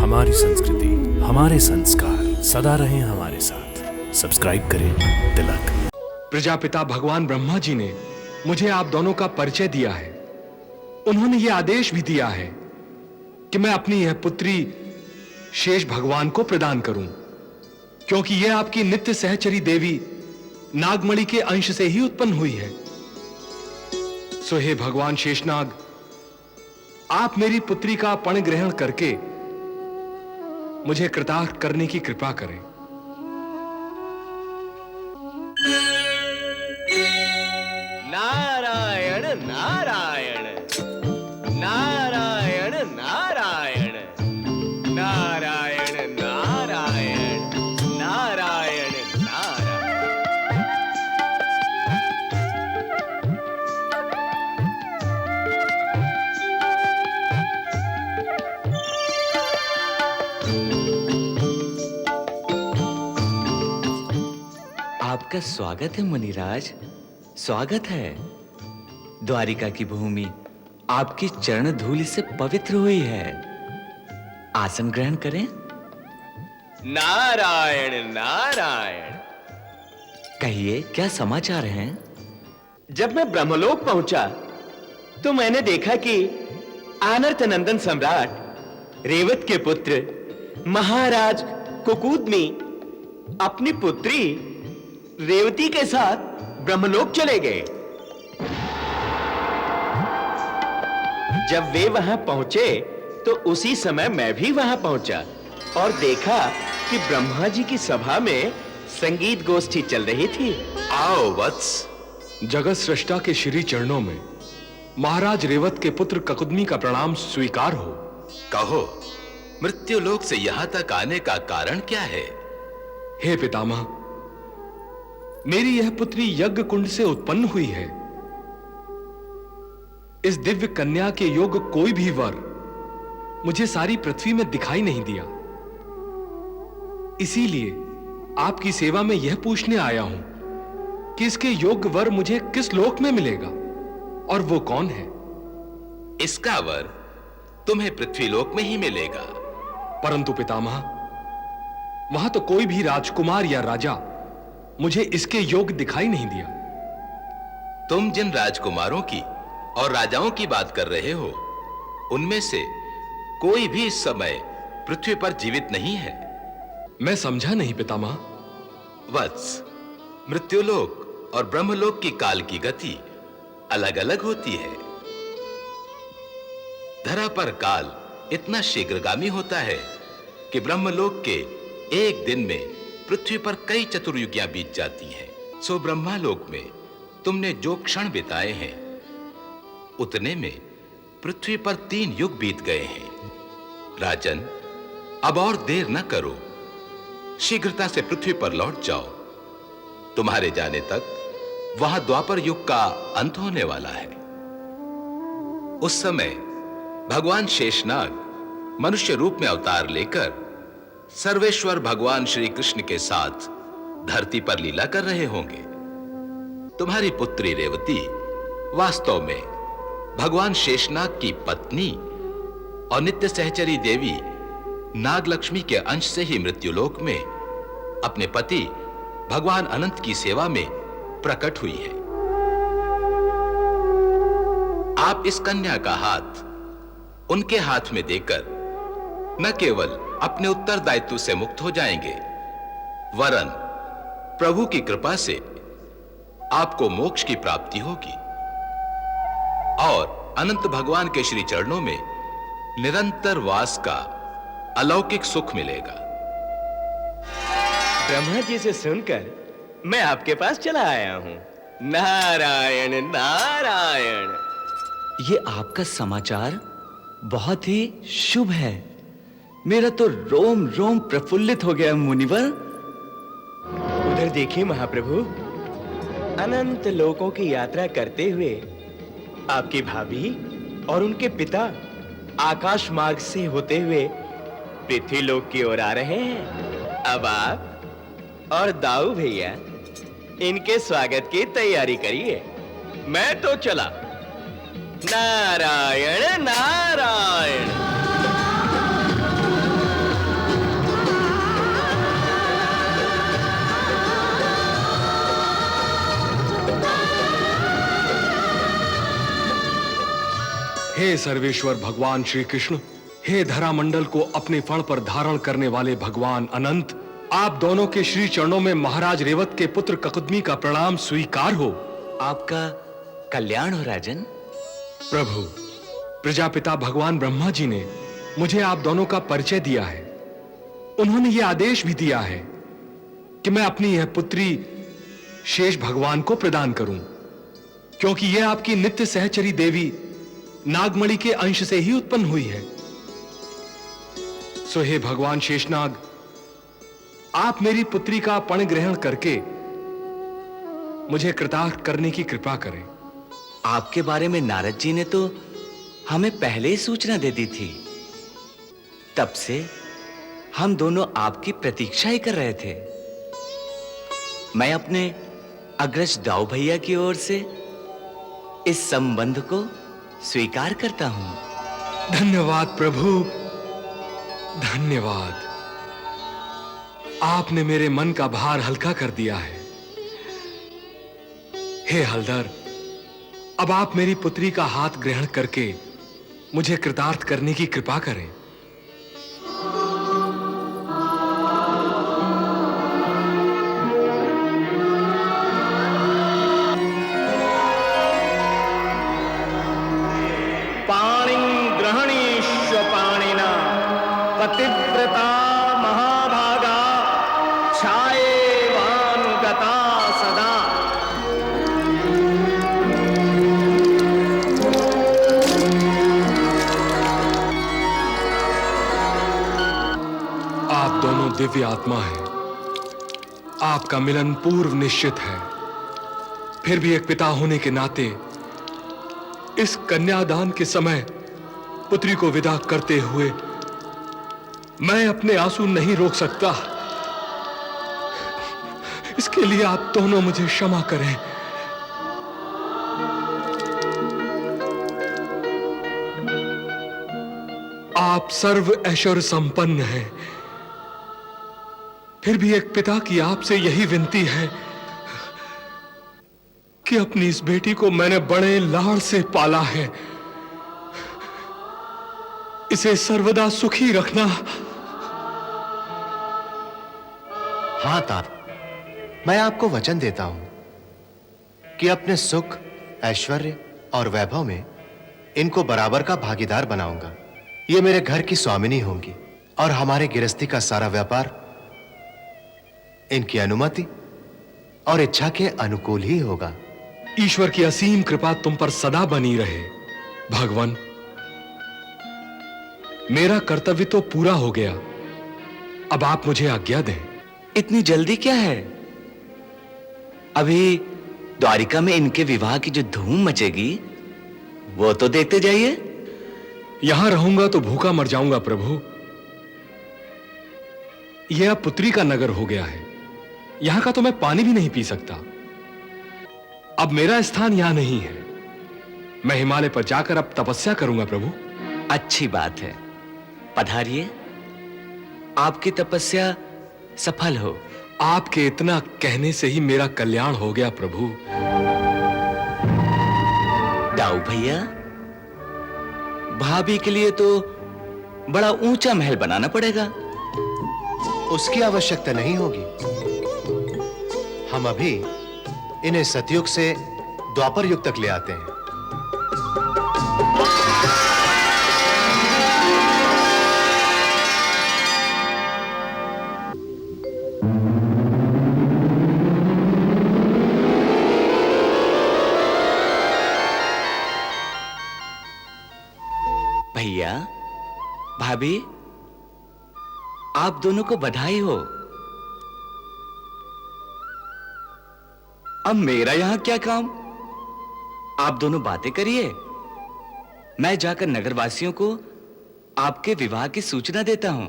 हमारी संस्कृति, हमारे संस्कार सदा रहें हमारे साथ। सब्सक्राइब करें तिलक। प्रजापिता भगवान ब्रह्मा जी ने मुझे आप दोनों का परिचय दिया है। उन्होंने यह आदेश भी दिया है कि मैं अपनी यह पुत्री शेष भगवान को प्रदान करूं, क्योंकि यह आपकी नित्य सहचरी देवी नागमणि के अंश से ही उत्पन्न हुई है। सो हे भगवान शेषनाग, आप मेरी पुत्री का पण ग्रहण करके मुझे कृतार्थ करने की कृपा करें। नारायण नारायण नारायण नारायण नारायण नारायण नारायण नारायण। आपका स्वागत है मुनिराज, स्वागत है। द्वारिका की भूमि आपकी चरण धूलि से पवित्र हुई है। आसन ग्रहण करें। नारायण नारायण। कहिए, क्या समाचार हैं? जब मैं ब्रह्मलोक पहुंचा तो मैंने देखा कि आनर्त नंदन सम्राट रेवत के पुत्र महाराज कुकुदमी अपनी पुत्री रेवती के साथ ब्रह्मलोक चले गए। जब वे वहां पहुंचे तो उसी समय मैं भी वहां पहुंचा और देखा कि ब्रह्मा जी की सभा में संगीत गोष्ठी चल रही थी। आओ वत्स, जगत सृष्टा के श्री चरणों में महाराज रेवत के पुत्र ककुदमी का प्रणाम स्वीकार हो। कहो, मृत्युलोक से यहां तक आने का कारण क्या है? हे पितामह, मेरी यह पुत्री यज्ञ कुंड से उत्पन्न हुई है। इस दिव्य कन्या के योग्य कोई भी वर मुझे सारी पृथ्वी में दिखाई नहीं दिया। इसीलिए आपकी सेवा में यह पूछने आया हूं कि इसके योग्य वर मुझे किस लोक में मिलेगा और वो कौन है? इसका वर तुम्हें पृथ्वीलोक में ही मिलेगा। परंतु पितामह, वहां तो कोई भी राजकुमार या राजा मुझे इसके योग्य दिखाई नहीं दिया। तुम जिन राजकुमारों की और राजाओं की बात कर रहे हो, उनमें से कोई भी इस समय पृथ्वी पर जीवित नहीं है। मैं समझा नहीं पितामह। वत्स, मृत्युलोक और ब्रह्मलोक की काल की गति अलग अलग होती है। धरा पर काल इतना शीघ्रगामी होता है कि ब्रह्मलोक के एक दिन में पृथ्वी पर कई चतुर्युगियां बीत जाती हैं। सो ब्रह्मालोक में तुमने जो क्षण बिताए हैं, उतने में पृथ्वी पर 3 युग बीत गए हैं। राजन, अब और देर न करो, शीघ्रता से पृथ्वी पर लौट जाओ। तुम्हारे जाने तक वहां द्वापर युग का अंत होने वाला है। उस समय भगवान शेषनाग मनुष्य रूप में अवतार लेकर सर्वेश्वर भगवान श्री कृष्ण के साथ धरती पर लीला कर रहे होंगे। तुम्हारी पुत्री रेवती वास्तव में भगवान शेषनाग की पत्नी और नित्य सहचरी देवी नागलक्ष्मी के अंश से ही मृत्युलोक में अपने पति भगवान अनंत की सेवा में प्रकट हुई है। आप इस कन्या का हाथ उनके हाथ में देकर न केवल अपने उत्तरदायित्व से मुक्त हो जाएंगे, वरन प्रभु की कृपा से आपको मोक्ष की प्राप्ति होगी और अनंत भगवान के श्री चरणों में निरंतर वास का अलौकिक सुख मिलेगा। ब्रह्मा जी से सुनकर मैं आपके पास चला आया हूं। नारायण नारायण। ये आपका समाचार बहुत ही शुभ है। मेरा तो रोम रोम प्रफुल्लित हो गया मुनिवर। उधर देखिए महाप्रभु, अनंत लोकों की यात्रा करते हुए आपकी भाभी और उनके पिता आकाश मार्ग से होते हुए पृथ्वीलोक की ओर आ रहे हैं। अब आप और दाऊ भैया इनके स्वागत की तैयारी करिए। मैं तो चला। नारायण नारायण। हे सर्वेश्वर भगवान श्री कृष्ण, हे धरा मंडल को अपने फण पर धारण करने वाले भगवान अनंत, आप दोनों के श्री चरणों में महाराज रेवत के पुत्र ककुदमी का प्रणाम स्वीकार हो। आपका कल्याण हो राजन। प्रभु, प्रजापिता भगवान ब्रह्मा जी ने मुझे आप दोनों का परिचय दिया है। उन्होंने यह आदेश भी दिया है कि मैं अपनी यह पुत्री शेष भगवान को प्रदान करूं, क्योंकि यह आपकी नित्य सहचरी देवी नागमणि के अंश से ही उत्पन्न हुई है। सो हे भगवान शेषनाग, आप मेरी पुत्री का पण ग्रहण करके मुझे कृतार्थ करने की कृपा करें। आपके बारे में नारद जी ने तो हमें पहले ही सूचना दे दी थी। तब से हम दोनों आपकी प्रतीक्षा ही कर रहे थे। मैं अपने अग्रज दाऊ भैया की ओर से इस संबंध को स्वीकार करता हूं। धन्यवाद प्रभु, धन्यवाद। आपने मेरे मन का भार हल्का कर दिया है। हे हलधर, अब आप मेरी पुत्री का हाथ ग्रहण करके मुझे कृतार्थ करने की कृपा करें। पाणिं ग्रहणीष्व पाणिना पतिव्रता महाभागा छायेवानुगता सदा। आप दोनों दिव्य आत्मा हैं। आपका मिलन पूर्व निश्चित है। फिर भी एक पिता होने के नाते इस कन्यादान के समय पुत्री को विदा करते हुए मैं अपने आंसू नहीं रोक सकता। इसके लिए आप दोनों मुझे क्षमा करें। आप सर्व ऐश्वर्य संपन्न हैं, फिर भी एक पिता की आपसे यही विनती है कि अपनी इस बेटी को मैंने बड़े लाड़ से पाला है, इसे सर्वदा सुखी रखना। हाँ तात, मैं आपको वचन देता हूं कि अपने सुख, ऐश्वर्य और वैभव में इनको बराबर का भागीदार बनाऊंगा। ये मेरे घर की स्वामिनी होंगी और हमारे गृहस्थी का सारा व्यापार इनकी अनुमति और इच्छा के अनुकूल ही होगा। ईश्वर की असीम कृपा तुम पर सदा बनी रहे। भगवान, मेरा कर्तव्य तो पूरा हो गया, अब आप मुझे आज्ञा दें। इतनी जल्दी क्या है? अभी द्वारिका में इनके विवाह की जो धूम मचेगी वो तो देखते जाइए। यहां रहूंगा तो भूखा मर जाऊंगा प्रभु। यह अब पुत्री का नगर हो गया है, यहां का तो मैं पानी भी नहीं पी सकता। अब मेरा स्थान यहां नहीं है। मैं हिमालय पर जाकर अब तपस्या करूंगा प्रभु। अच्छी बात है, पधारिए। आपकी तपस्या सफल हो। आपके इतना कहने से ही मेरा कल्याण हो गया प्रभु। दाऊ भैया, भाभी के लिए तो बड़ा ऊंचा महल बनाना पड़ेगा। उसकी आवश्यकता नहीं होगी। हम अभी इन्हें सतयुग से द्वापर युग तक ले आते हैं। भैया, भाभी, आप दोनों को बधाई हो। अब मेरा यहां क्या काम? आप दोनों बातें करिए, मैं जाकर नगरवासियों को आपके विवाह की सूचना देता हूं।